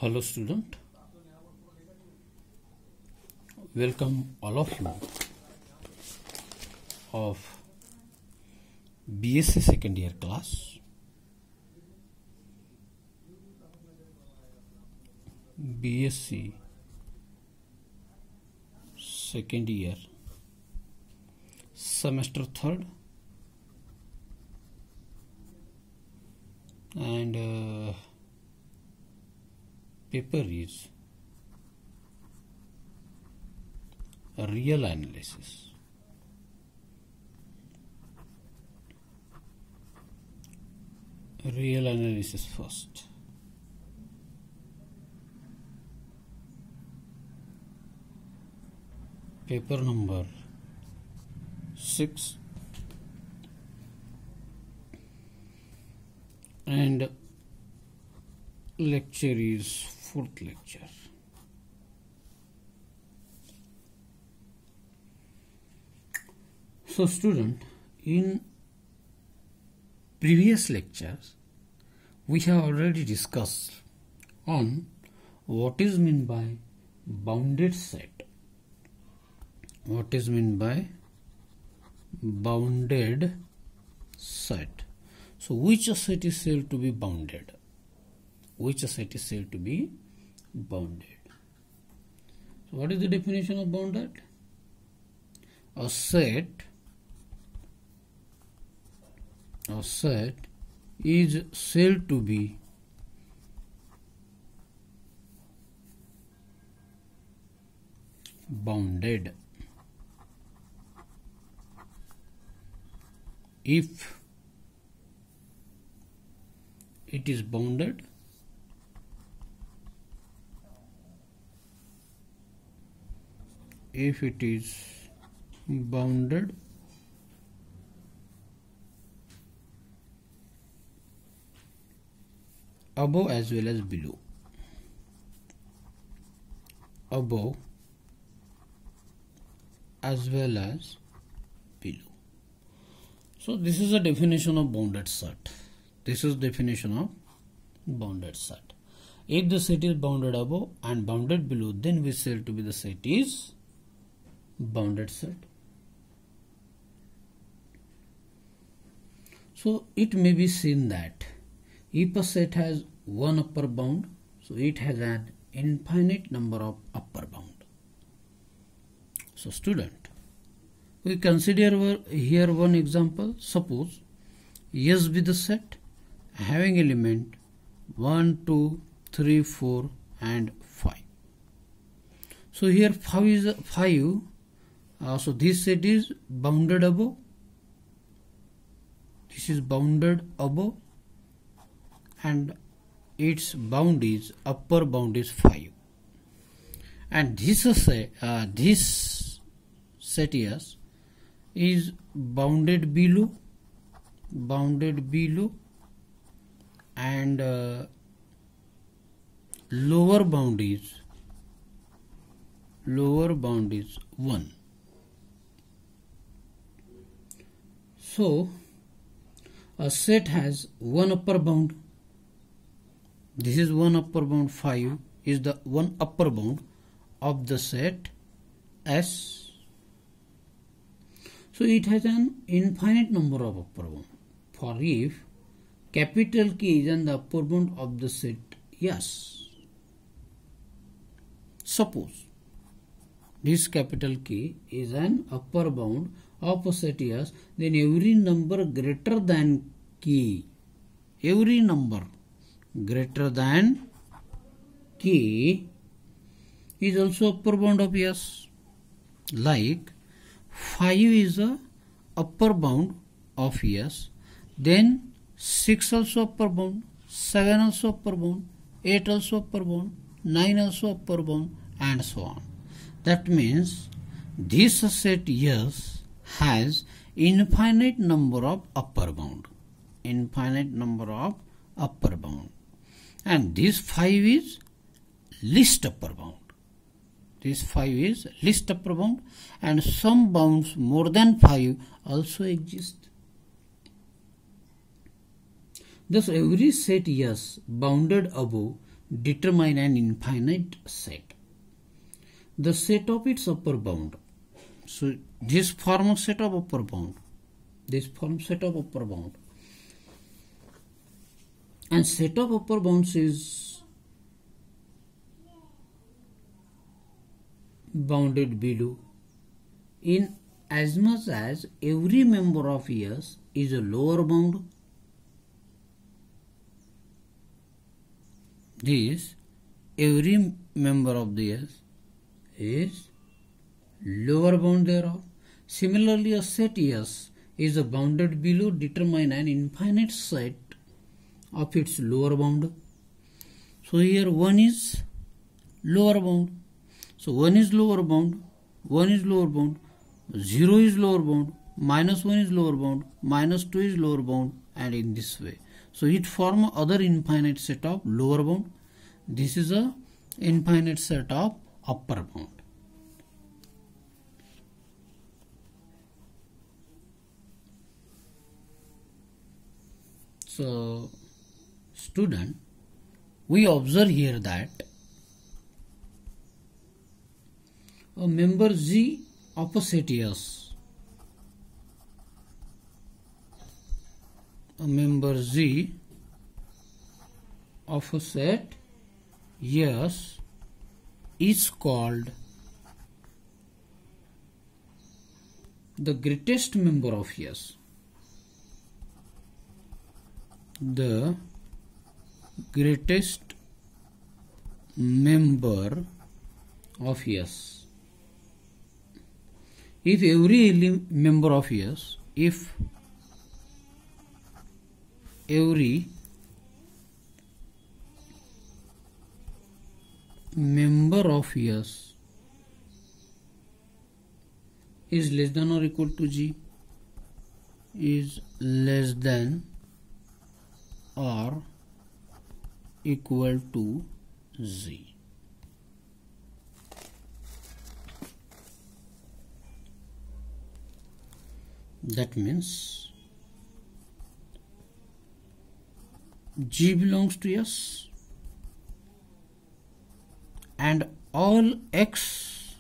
Hello student, welcome all of you of B.Sc. second year class. B.Sc. second year semester third and paper is real analysis. Real analysis first. Paper number 6 and lecture is 4th lecture. So student, in previous lectures we have already discussed on what is meant by bounded set. What is meant by bounded set? So which set is said to be bounded? Which set is said to be bounded? So what is the definition of bounded? A set is said to be bounded if it is bounded above as well as below. Above as well as below. So this is a definition of bounded set. This is definition of bounded set. If the set is bounded above and bounded below, then we say to be the set is bounded set. So it may be seen that if a set has one upper bound, so it has an infinite number of upper bound. So student, we consider here one example. Suppose S be the set having element 1, 2, 3, 4 and 5. So here 5 is 5. So this set is bounded above. This is bounded above and its bound is upper bound is 5. And this set S is bounded below and lower bound is 1. So a set has one upper bound. This is one upper bound. 5 is the one upper bound of the set S. So it has an infinite number of upper bound. For if capital K is in the upper bound of the set S. Suppose this capital K is an upper bound of a set S, then every number greater than K, every number greater than K is also upper bound of S. Like 5 is a upper bound of S, then 6 also upper bound, 7 also upper bound, 8 also upper bound, 9 also upper bound and so on. That means this set S has infinite number of upper bound. Infinite number of upper bound. And this 5 is least upper bound. This 5 is least upper bound and some bounds more than 5 also exist. Thus every set S bounded above determine an infinite set. The set of its upper bound. So this forms set of upper bound. This forms set of upper bound. And set of upper bounds is bounded below in as much as every member of S is a lower bound. This every member of the S is lower bound thereof. Similarly, a set S is a bounded below determine an infinite set of its lower bound. So here 1 is lower bound. So 1 is lower bound, 1 is lower bound, 0 is lower bound, minus 1 is lower bound, minus 2 is lower bound, and in this way. So it forms other infinite set of lower bound. This is a infinite set of upper bound. So student, we observe here that a member Z of a set S, a member Z of a set S is called the greatest member of S. The greatest member of S. If every member of S, if every member of S is less than or equal to G, is less than or equal to Z. That means G belongs to S and all X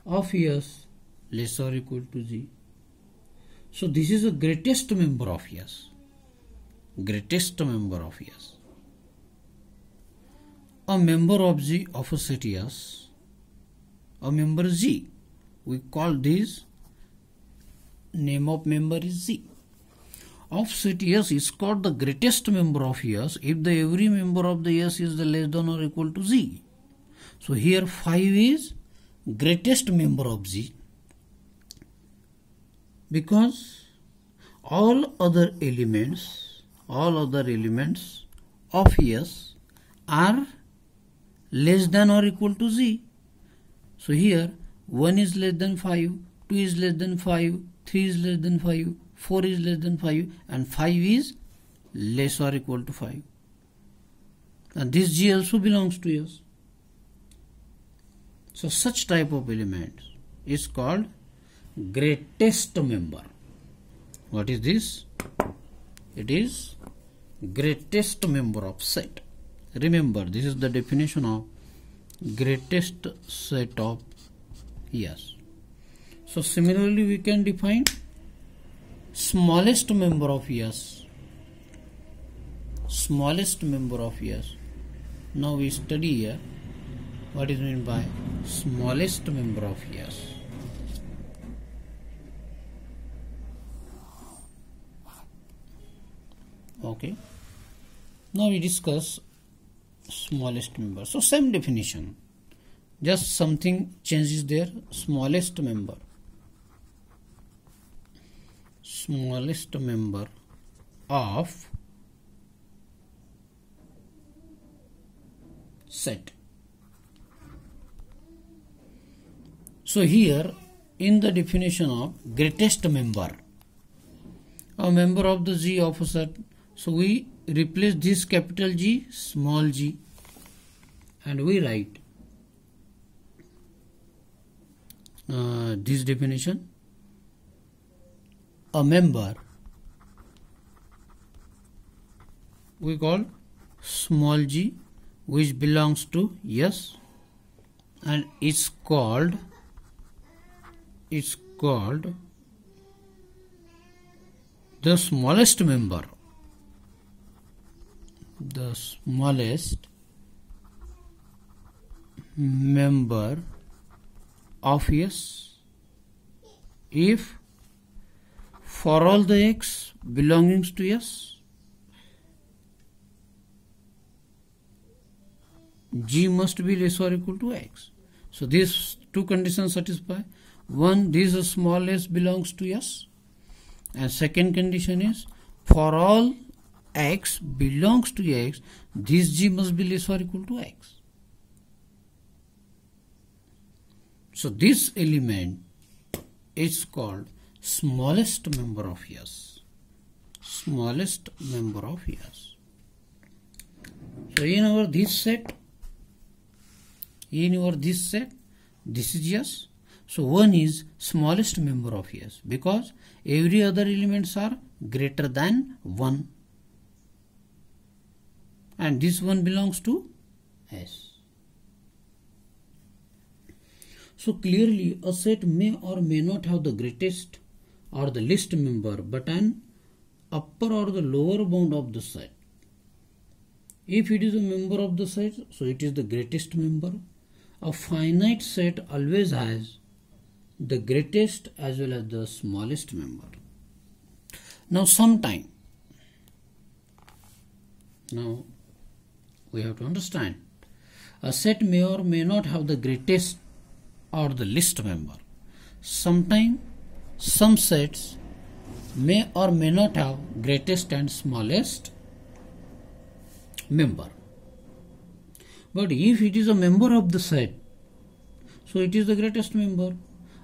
of S less or equal to Z. So this is the greatest member of S. Greatest member of S. A member of Z of a set S, a member Z. We call this name of member is Z. Of set S is called the greatest member of S if the every member of the S is the less than or equal to Z. So here 5 is greatest member of Z because all other elements of S are less than or equal to Z. So here 1 is less than 5, 2 is less than 5, 3 is less than 5, 4 is less than 5, and 5 is less or equal to 5. And this G also belongs to S. So such type of element is called greatest member. What is this? It is greatest member of set. Remember, this is the definition of greatest set of S. So similarly we can define smallest member of S. Smallest member of S. Now we study here what is meant by smallest member of S. Okay. Now we discuss smallest member. So same definition, just something changes there. Smallest member. Smallest member of set. So here in the definition of greatest member, a member of the Z of a set. So we replace this capital G, small g, and we write this definition. A member we call small g which belongs to S and it's called the smallest member. The smallest member of S if for all the x belongings to S, G must be less or equal to x. So these two conditions satisfy. One, this smallest belongs to S, and second condition is for all x belongs to x, this G must be less or equal to x. So this element is called smallest member of S. Smallest member of S. So in our this set, this is S. So 1 is smallest member of S because every other elements are greater than 1. And this one belongs to S. So clearly a set may or may not have the greatest or the least member but an upper or the lower bound of the set. If it is a member of the set, so it is the greatest member. A finite set always has the greatest as well as the smallest member. Now we have to understand a set may or may not have the greatest or the least member. Sometimes some sets may or may not have greatest and smallest member. But if it is a member of the set, so it is the greatest member.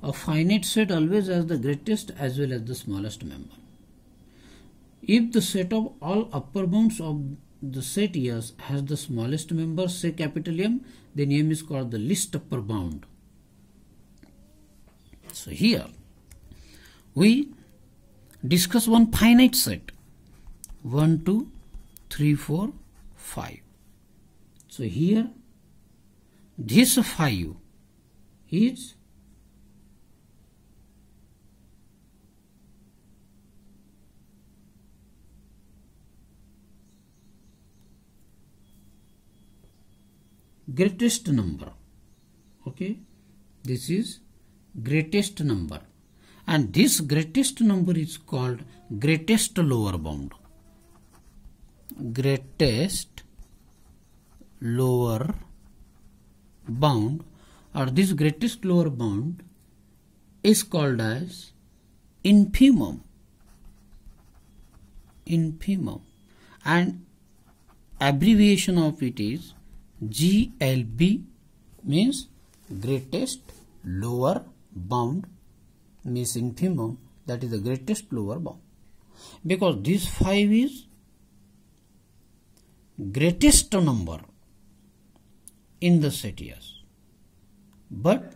A finite set always has the greatest as well as the smallest member. If the set of all upper bounds of the set S has the smallest member, say capital M, then M is called the least upper bound. So here we discuss one finite set 1, 2, 3, 4, 5. So here this 5 is greatest number. Okay, this is greatest number, and this greatest number is called greatest lower bound. Greatest lower bound, or this greatest lower bound is called as infimum. Infimum, and abbreviation of it is GLB, means greatest lower bound, means infimum, that is the greatest lower bound, because this 5 is greatest number in the set S. But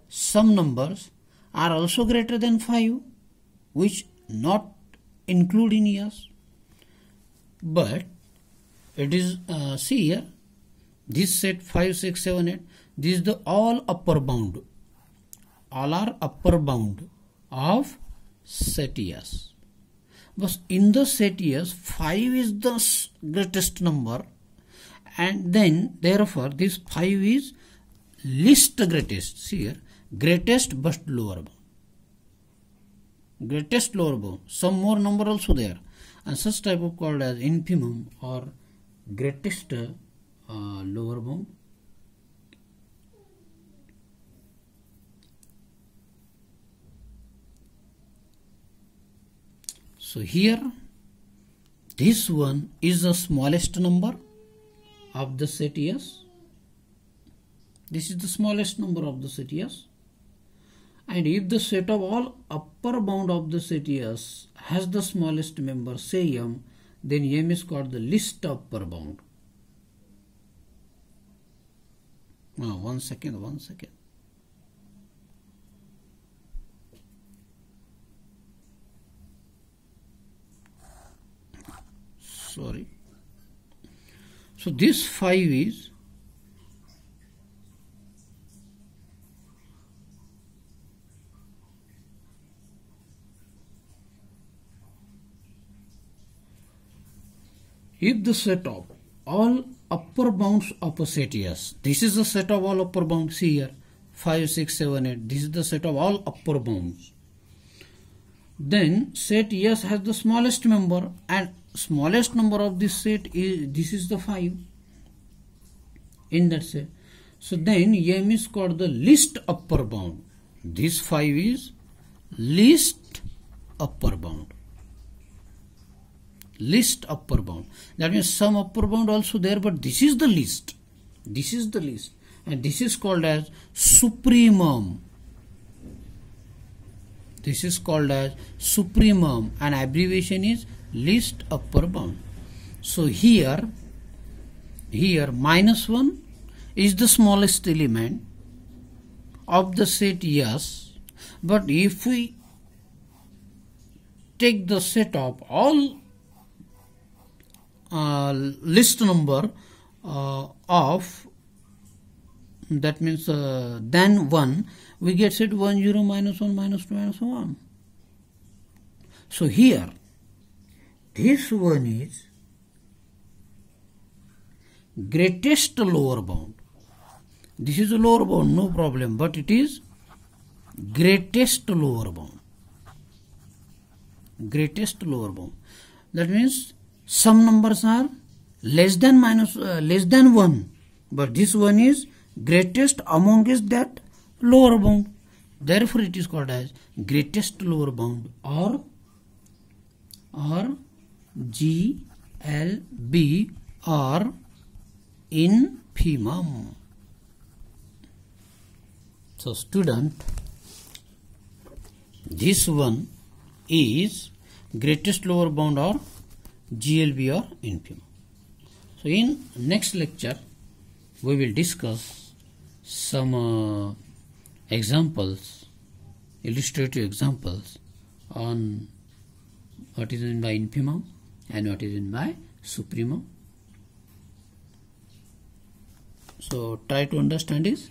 some numbers are also greater than 5 which not include in S. But it is see here, this set 5, 6, 7, 8, this is the all upper bound. All are upper bound of set S. But in the set S, 5 is the greatest number, and then therefore this 5 is least greatest. See here, greatest but lower bound. Greatest lower bound. Some more number also there, and such type of called as infimum or greatest lower bound. So here this one is the smallest number of the set S. This is the smallest number of the set S. And if the set of all upper bound of the set S has the smallest member, say M, then M is called the least upper bound. Now, one second. Sorry. So this 5 is if the set of all upper bounds of a set S, this is the set of all upper bounds. See here, 5, 6, 7, 8. This is the set of all upper bounds. Then set S has the smallest member, and smallest number of this set is the 5 in that set. So then M is called the least upper bound. This 5 is least upper bound. Least upper bound. That means some upper bound also there, but this is the least. This is the least, and this is called as suprimum. This is called as suprimum, and abbreviation is least upper bound. So here -1 is the smallest element of the set S, but if we take the set of all least number of, that means than 1, we get set 1, 0, -1, -2, -1. So here this one is greatest lower bound. This is a lower bound, no problem, but it is greatest lower bound. Greatest lower bound. That means some numbers are less than 1, but this one is greatest amongst that lower bound. Therefore, it is called as greatest lower bound, or GLB, or infimum. So student, this one is greatest lower bound or GLB or infimum. So in next lecture we will discuss some examples, illustrative examples on what is meant by infimum and what is meant by suprimum. So try to understand this,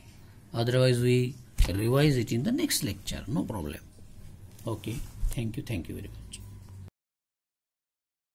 otherwise we revise it in the next lecture, no problem. Okay, thank you very much.